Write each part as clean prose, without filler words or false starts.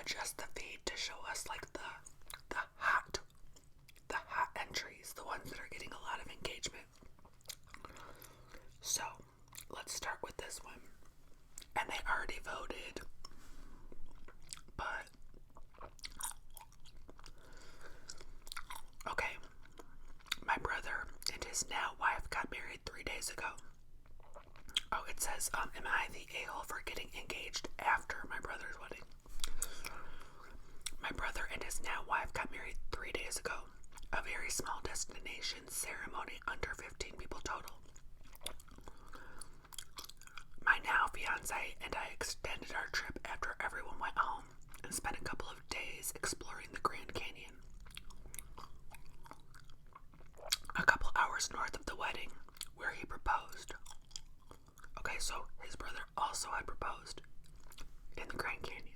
adjust the feed to show us like the hot entries, the ones that are getting a lot of engagement. So let's start with this one. And they already voted, but okay. My brother and his now wife got married 3 days ago. Oh, it says, am I the a-hole for getting engaged after my brother's wedding? My brother and his now wife got married 3 days ago. A very small destination ceremony, under 15 people total. My now fiance and I extended our trip after everyone went home and spent a couple of days exploring the Grand Canyon. A couple hours north of the wedding, where he proposed. Okay, so his brother also had proposed in the Grand Canyon,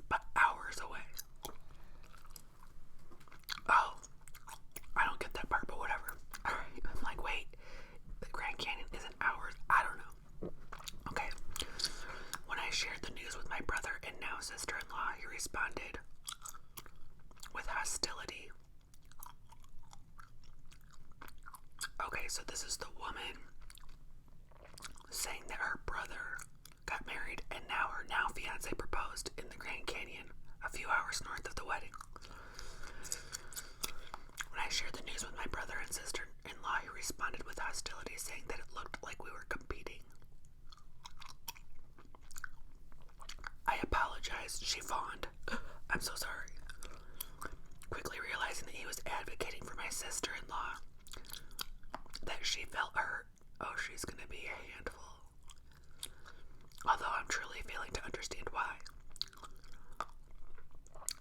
but hours away. Oh, I don't get that part, but whatever. Alright, I'm like, wait, the Grand Canyon isn't hours? I don't know. Okay, when I shared the news with my brother and now sister-in-law, he responded with hostility. Okay, so this is the woman saying that her brother got married and now her now fiance proposed in the Grand Canyon a few hours north of the wedding. When I shared the news with my brother and sister-in-law, he responded with hostility, saying that it looked like we were competing. I apologized. She fawned. I'm so sorry. Quickly realizing that he was advocating for my sister-in-law, that she felt hurt. Oh, she's gonna be a handful. Although I'm truly failing to understand why.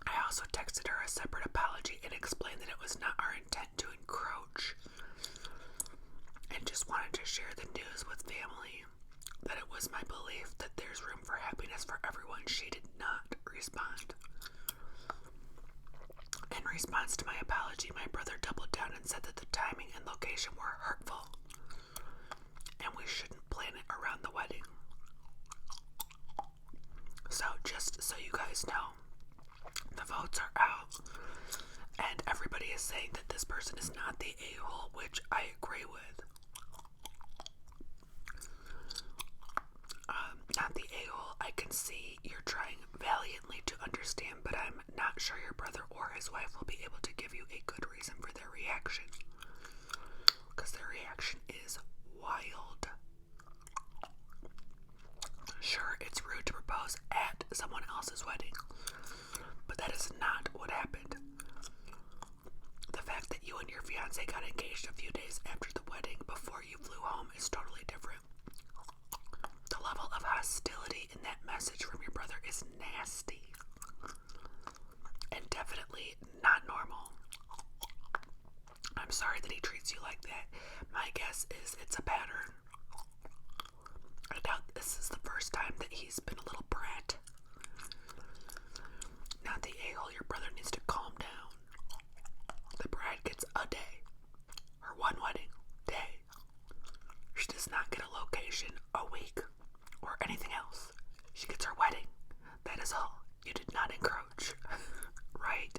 I also texted her a separate apology and explained that it was not our intent to encroach and just wanted to share the news with family, that it was my belief that there's room for happiness for everyone. She did not respond. In response to my apology, my brother doubled down and said that the timing and location were hurtful and we shouldn't plan it around the wedding. So just so you guys know, the votes are out and everybody is saying that this person is not the a-hole, which I agree with. Not the a-hole. I can see you're trying valiantly to understand, but I'm not sure your brother or his wife will be able to give you a good reason for their reaction, because their reaction is wild. Sure, it's rude to propose at someone else's wedding, but that is not what happened. The fact that you and your fiance got engaged a few days after the wedding before you flew home is totally different. The level of hostility in that message from your brother is nasty and definitely not normal. I'm sorry that he treats you like that. My guess is it's a pattern. I doubt this is the first time that he's been a little brat. Not the a-hole. Your brother needs to calm down. The bride gets a day. Her one wedding day. She does not get a location, a week, or anything else. She gets her wedding. That is all. You did not encroach. Right?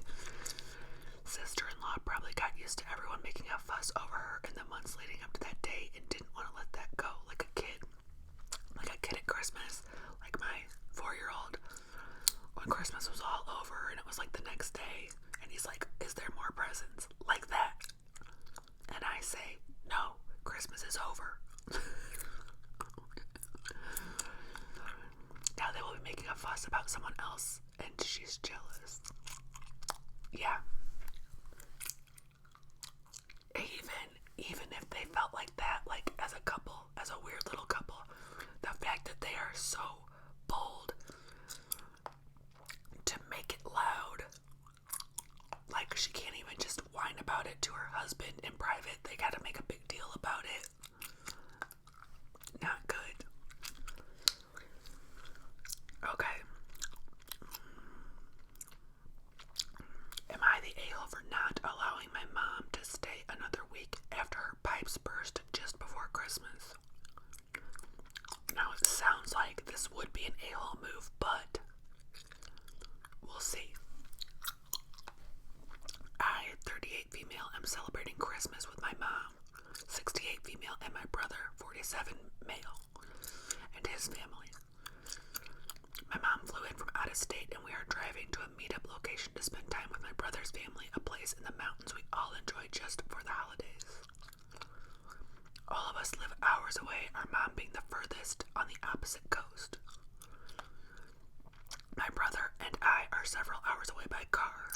Sister-in-law probably got used to everyone making a fuss over her in the months leading up to that day and didn't want to let that go, like a kid. Like a kid at Christmas. Like my 4-year-old. When Christmas was all over and it was like the next day, and he's like, is there more presents? Like that. And I say, no, Christmas is over. Now they will be making a fuss about someone else, and she's jealous. Yeah. Even if they felt like that, like as a couple, as a weird little couple, the fact that they are so bold to make it loud, like she can't even just whine about it to her husband in private, they gotta make a big deal about it. Not good. Okay. Am I the a-hole for not allowing my mom to stay another week after her pipes burst just before Christmas? Now it sounds like this would be an a-hole move, but Christmas with my mom, 68 female, and my brother, 47 male, and his family. My mom flew in from out of state, and we are driving to a meetup location to spend time with my brother's family, a place in the mountains we all enjoy just for the holidays. All of us live hours away, our mom being the furthest on the opposite coast. My brother and I are several hours away by car.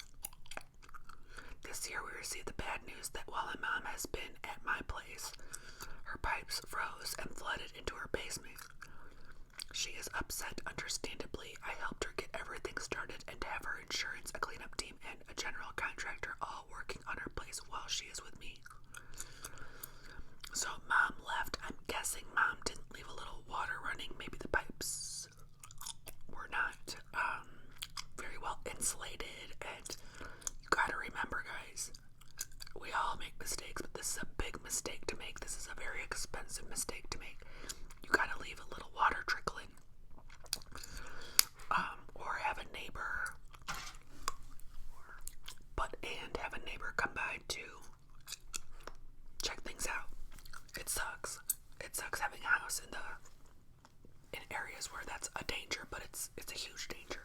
This year we received the bad news that while my mom has been at my place, her pipes froze and flooded into her basement. She is upset, understandably. I helped her get everything started and to have her insurance, a cleanup team, and a general contractor all working on her place while she is with me. So mom left. I'm guessing mom didn't leave a little water running. Maybe the pipes were not very well insulated. And you gotta remember, guys, we all make mistakes, but this is a big mistake to make. This is a very expensive mistake to make. You gotta leave a little water trickling. Or have a neighbor, have a neighbor come by to check things out. It sucks. It sucks having a house in areas where that's a danger, but it's a huge danger.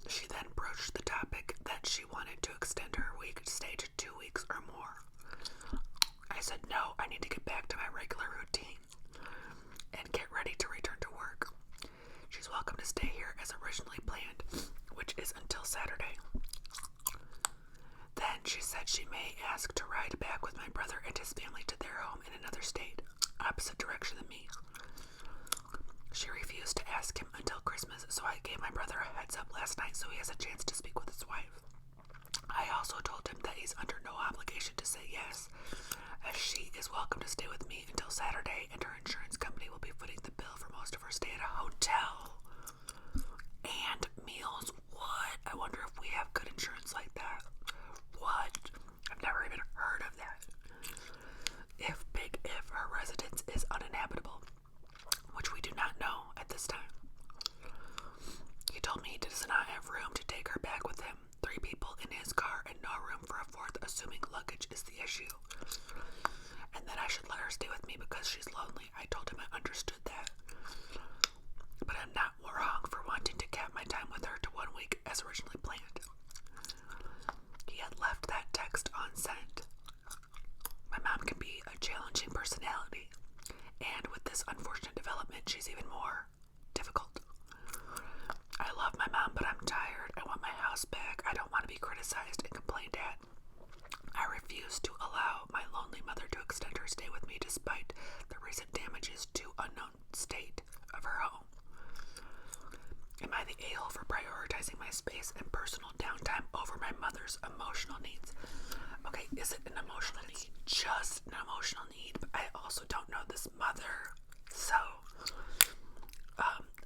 She then broached the topic that she wanted to extend her week stay to 2 weeks or more. I said no, I need to get back to my regular routine and get ready to return to work. She's welcome to stay here as originally planned, which is until Saturday. Then she said she may ask to ride back with my brother and his family to their home in another state, opposite direction than me. She refused to ask him until Christmas, so I gave my brother a heads up last night so he has a chance to speak with his wife. I also told him that he's under no obligation to say yes, as she is welcome to stay with me until Saturday, and her insurance company will be footing the bill for most of her stay at a hotel. And meals. What? I wonder if we have good insurance like that. What? I've never even heard of that. If her residence is uninhabitable, which we do not know at this time. He told me he does not have room to take her back with him. 3 people in his car and no room for a 4th, assuming luggage is the issue. And that I should let her stay with me because she's lonely. I told him I understood that. But I'm not wrong for wanting to cap my time with her to 1 week as originally planned. He had left that text on send. My mom can be a challenging personality, and with this unfortunate development, she's even more difficult. I love my mom, but I'm tired. I want my house back. I don't want to be criticized and complained at. I refuse to allow my lonely mother to extend her stay with me despite the recent damages to unknown state of her home. Am I the a-hole for prioritizing my space and personal downtime over my mother's emotional needs? Okay, is it an emotional need? Just an emotional need, but I also don't know this mother. So,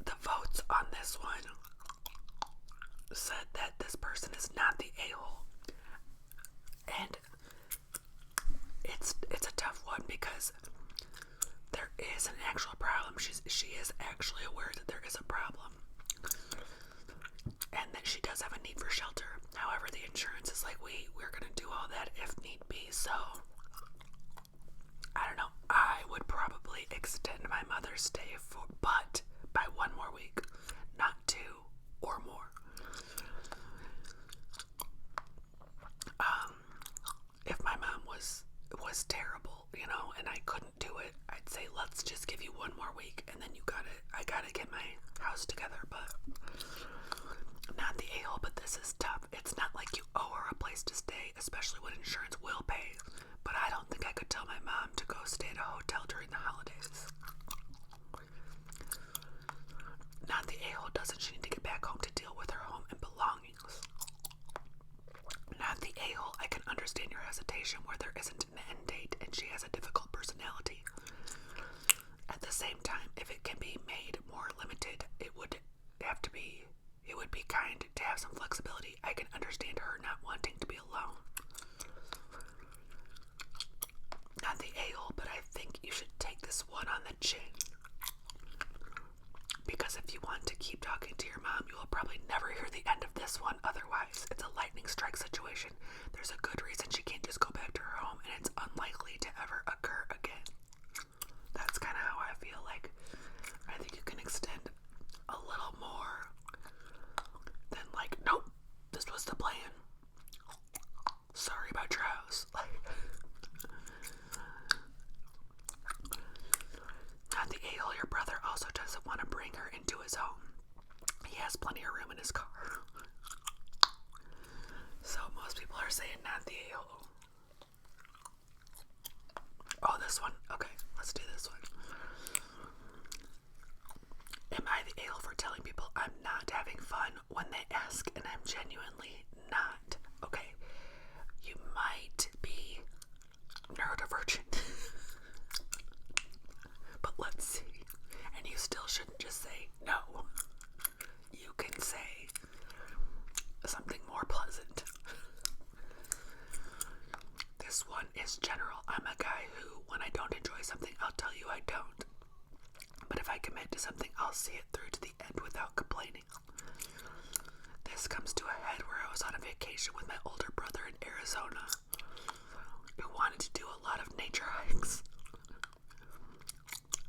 the votes on this one said that this person is not the a-hole. And it's a tough one because there is an actual problem. She is actually aware that there is a problem. And that she does have a need for shelter. However, the insurance is like, we're going to do all that if need be. So, I don't know. I would probably extend my mother's stay but by 1 more week. Not 2 or more. If my mom was terrible, and I couldn't do it, I'd say, let's just give you 1 more week, and then I gotta get my house together, but not the a-hole, but this is tough. It's not like you owe her a place to stay, especially when insurance will pay, but I don't think I could tell my mom to go stay at a hotel during the holidays. Not the a-hole, doesn't she need to get back home to deal with her home and belongings? Not the a-hole, I can understand your hesitation where there isn't an end date and she has a difficult personality. At the same time, if it can be made more limited, it would be kind to have some flexibility. I can understand her not wanting to be alone. Not the a-hole, but I think you should take this one on the chin. Because if you want to keep talking to your mom, you will probably never hear the end of this one otherwise. It's a lightning strike situation. There's a good reason she can't just go back to her home, and it's unlikely to ever occur again. That's kind of how I feel. Like, I think you can extend a little more than like, nope, this was the plan. Sorry about your house. Like, not the a-hole. Your brother also doesn't want to bring her into his home. He has plenty of room in his car. So most people are saying not the a-hole. Oh, this one. Okay, let's do this one. Am I the a-hole for telling people I'm not having fun when they ask and I'm genuinely not? Okay, you might be neurodivergent. But let's see. And you still shouldn't just say no. You can say something more pleasant. This one is general. I'm a guy who, when I don't enjoy something, I'll tell you I don't. But if I commit to something, I'll see it through to the end without complaining. This comes to a head where I was on a vacation with my older brother in Arizona, who wanted to do a lot of nature hikes.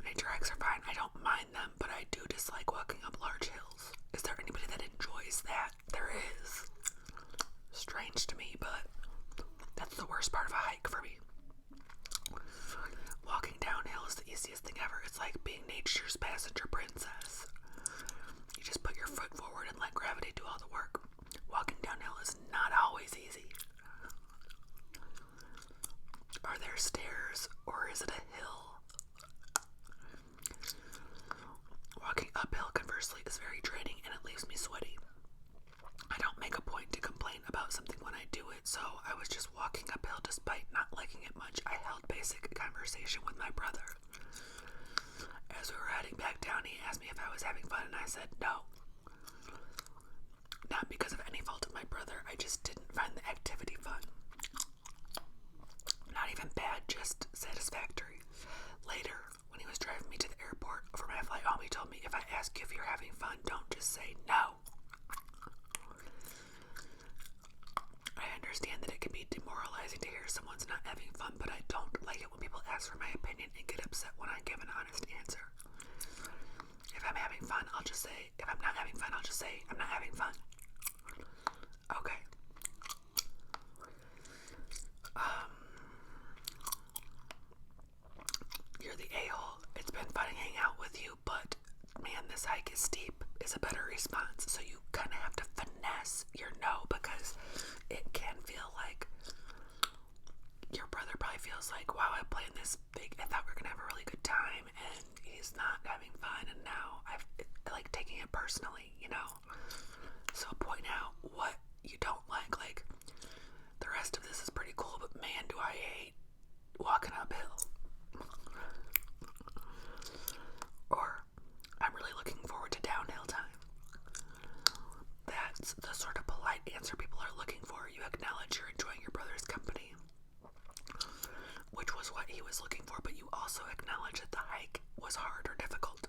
Nature hikes are fine. I don't mind them, but I do dislike walking up large hills. Is there anybody that enjoys that? There is. Strange to me, but that's the worst part of a hike for me. Walking downhill is the easiest thing ever. It's like being nature's passenger princess. You just put your foot forward and let gravity do all the work. Walking downhill is not always easy. Are there stairs or is it a hill? Walking uphill, conversely, is very draining and it leaves me sweaty. I don't make a point to complain about something when I do it, so I was just walking uphill despite not liking it much. I held basic conversation with my brother. As we were heading back down, he asked me if I was having fun, and I said no. Not because of any fault of my brother, I just didn't find the activity fun. Not even bad, just satisfactory. Later, when he was driving me to the airport for my flight home, he told me, if I ask you if you're having fun, don't just say no. I understand that it can be demoralizing to hear someone's not having fun, but I don't like it when people ask for my opinion and get upset when I give an honest answer. If I'm having fun, I'll just say. If I'm not having fun, I'll just say I'm not having fun. Okay. You're the a-hole. It's been fun hanging out with you, but man, this hike is steep is a better response. So you kind of have to finesse your no, because it can feel like your brother probably feels like, wow, I planned this big, I thought we were gonna have a really good time, and he's not having fun, and now I've like taking it personally, you know. So point out what you don't like the rest of this is pretty cool, but man, do I hate walking uphill. Or I'm really looking forward to downhill time. That's the sort of polite answer people are looking for. You acknowledge you're enjoying your brother's company, which was what he was looking for, but you also acknowledge that the hike was hard or difficult.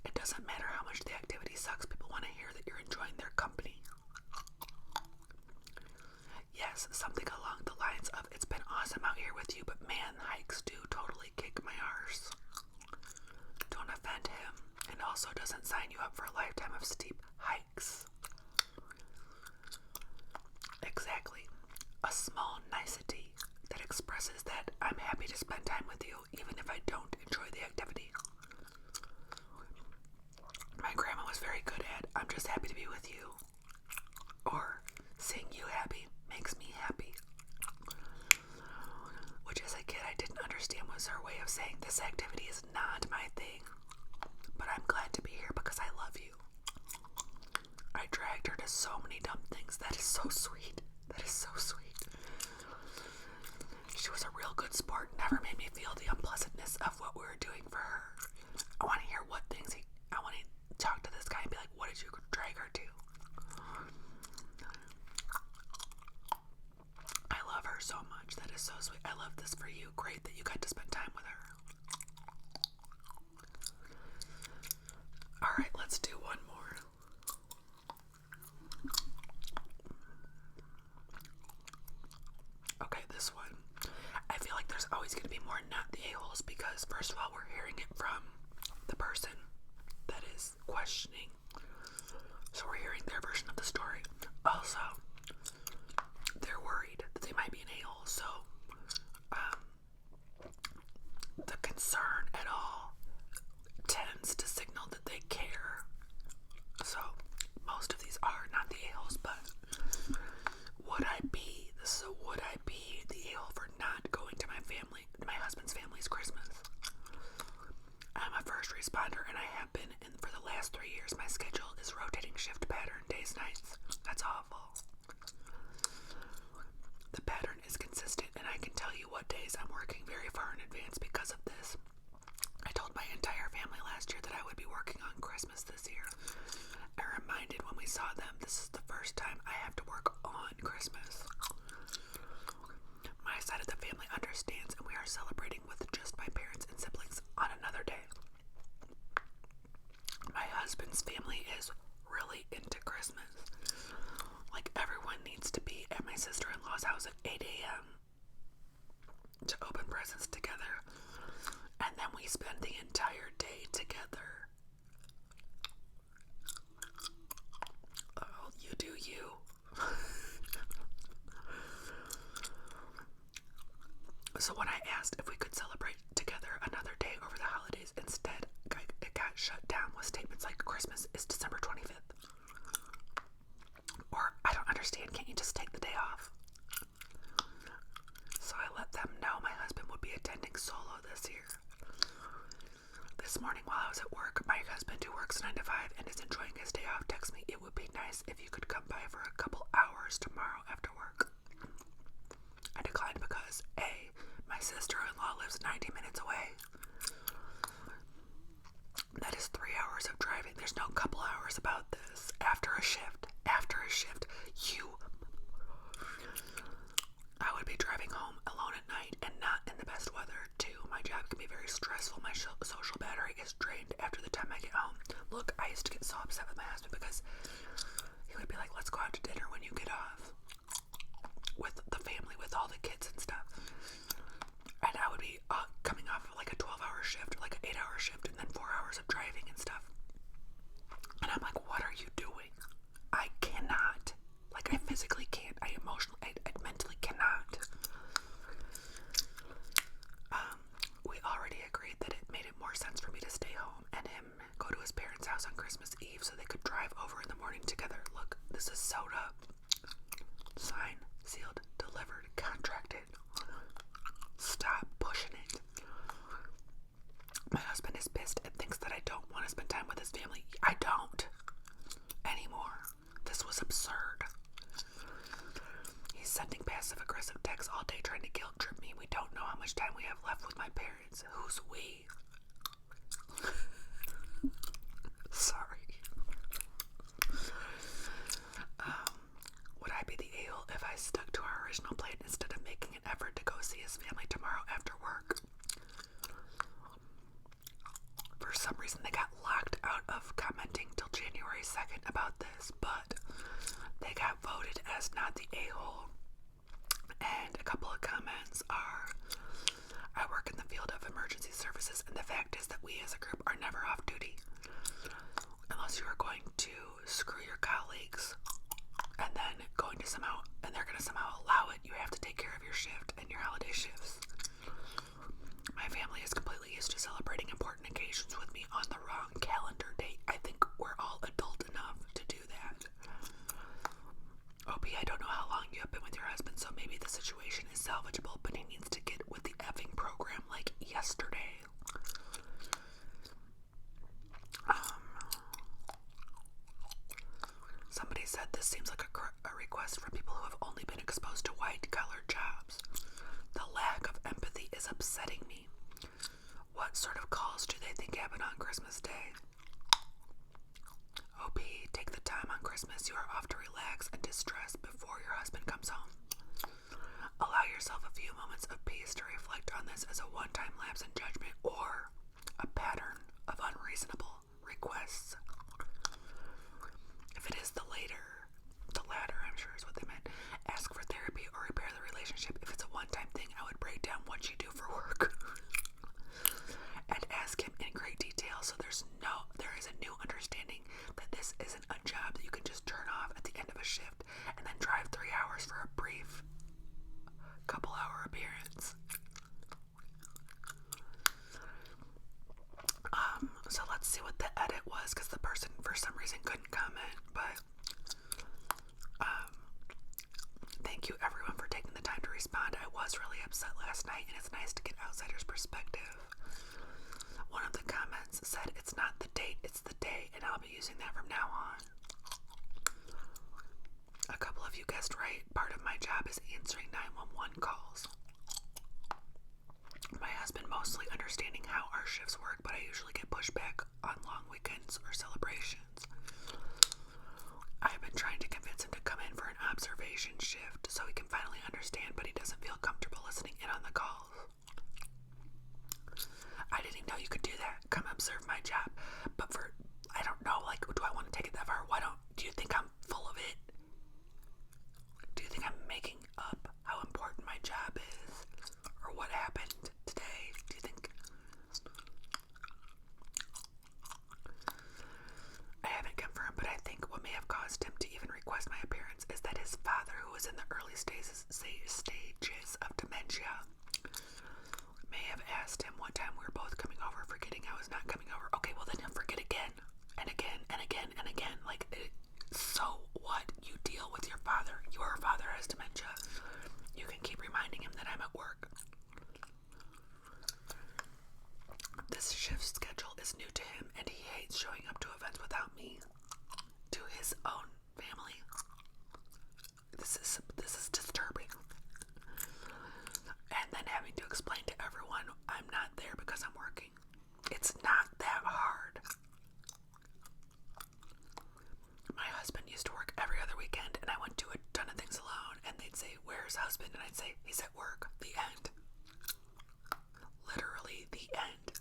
It doesn't matter how much the activity sucks, people want to hear that you're enjoying their company. Yes, something along the lines of, it's been awesome out here with you, but man, hikes do totally kick my arse. Don't offend him, and also doesn't sign you up for a lifetime of steep hikes. Exactly. A small nicety that expresses that I'm happy to spend time with you, even if I don't enjoy the activity. My grandma was very good at, I'm just happy to be with you. Or, seeing you happy makes me happy. Which as a kid I didn't understand was her way of saying this activity is not my thing, but I'm glad to be here because I love you. I dragged her to so many dumb things. That is so sweet. That is so sweet. She was a real good sport, never made me feel the unpleasantness of what we were doing for her. I want to hear what things I want to talk to this guy and be like, what did you drag her to? I love her so much. That is so sweet. I love this for you. Great that you got to spend time with her. is questioning. So we're hearing their version of the story. Also, they're worried that they might be an a-hole, so the concern at all tends to signal that they care. So most of these are not the a-holes, but would I be the a-hole for not going to my husband's family's Christmas? I'm a first responder, and I have been for the last 3 years. My schedule is rotating shift pattern, days, nights. That's awful. The pattern is consistent, and I can tell you what days I'm working very far in advance because of this. I told my entire family last year that I would be working on Christmas this year. I reminded when we saw them, this is the first time I have to work on Christmas. My side of the family understands, and we are celebrating with just my parents and siblings on another day. My husband's family is really into Christmas. Like, everyone needs to be at my sister-in-law's house at 8 a.m. to open presents together, and then we spend the entire day together. Oh, you do you. So when I asked if we could celebrate together another day over the holidays, instead it got shut down with statements like Christmas is December 25th. Or, I don't understand, can't you just take the day off? So I let them know my husband would be attending solo this year. This morning while I was at work, my husband, who works 9 to 5 and is enjoying his day off, texted me, "It would be nice if you could come by for a couple hours tomorrow after work." I declined because A, my sister-in-law lives 90 minutes away. That is 3 hours of driving. There's no couple hours about this. After a shift, I would be driving home alone at night and not in the best weather, too. My job can be very stressful. My social battery is drained after the time I get home. Look, I used to get so upset with my husband because he would be like, "Let's go out to dinner when you get off with the family, with all the kids and stuff." And I would be coming off of like a 12-hour shift, like an 8-hour shift, and then 4 hours of driving and stuff. And I'm like, what are you doing? I cannot. Like, I physically can't. I mentally cannot. We already agreed that it made it more sense for me to stay home and him go to his parents' house on Christmas Eve so they could drive over in the morning together. Look, this is sewed up. Signed, sealed, delivered, contracted. Stop pushing it. My husband is pissed and thinks that I don't want to spend time with his family. I don't anymore. This was absurd. He's sending passive-aggressive texts all day trying to guilt trip me. We don't know how much time we have left with my parents. Who's we? Sorry. Would I be the a-hole if I stuck to our original plan instead of making an effort to go see his family tomorrow after work? For some reason, they got locked out of commenting till January 2nd about this, but they got voted as not the a-hole. And a couple of comments are, "I work in the field of emergency services, and the fact is that we as a group are never off duty. Unless you are going to screw your colleagues and then they're going to somehow allow it, you have to take care of your shift and your holiday shifts. My family is completely used to celebrating important occasions with me on the wrong calendar date. I think we're all adult enough to do that. OP, I don't know how long you have been with your husband, so maybe the situation is salvageable, but he needs to get with the effing program like yesterday." Somebody said this seems like a request from people who have only been exposed to white-collar jobs. The lack of empathy is upsetting me. What sort of calls do they think happen on Christmas Day? OP, take the time on Christmas you are off to relax and distress before your husband comes home. Allow yourself a few moments of peace to reflect on this as a one-time lapse in judgment or a pattern of unreasonable requests. If it is the latter, I'm sure is what they meant. Ask for therapy or repair the relationship. If it's a one-time thing, I would break down what you do for work and ask him in great detail so there is a new understanding using that from now on. A couple of you guessed right. Part of my job is answering 911 calls. My husband mostly understanding how our shifts work, but I usually get pushed back on long weekends or celebrations. I've been trying to convince him to come in for an observation shift so he can finally understand, but he doesn't feel comfortable listening in on the calls. I didn't even know you could do that. Come observe my job. But I don't know, like, do I want to take it that far? Do you think I'm full of it? Do you think I'm making up how important my job is? Or what happened today? Do you think? I haven't confirmed, but I think what may have caused him to even request my appearance is that his father, who was in the early stages of dementia, may have asked him one time we were both coming over, forgetting I was not coming over. Okay, well then he'll forget again, and again, and again, and again. Like, so what? You deal with your father. Your father has dementia. You can keep reminding him that I'm at work. This shift schedule is new to him, and he hates showing up to events without me. To his own family. This is disturbing. And then having to explain to everyone I'm not there because I'm working. It's not that hard. My husband used to work every other weekend, and I went to a ton of things alone, and they'd say, "Where's husband?" And I'd say, "He's at work." The end. Literally the end.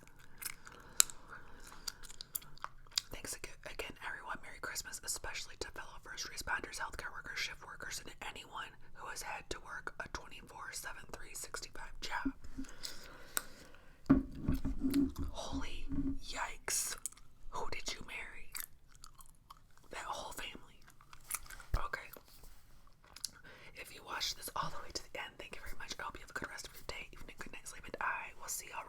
Thanks again, everyone. Merry Christmas, especially to fellow first responders, healthcare workers, shift workers, and anyone who has had to work a 24/7, 365 job. Holy yikes. Who did you marry? That whole family. Okay. If you watched this all the way to the end, thank you very much. I hope you have a good rest of your day, evening, good night, sleep, and I will see y'all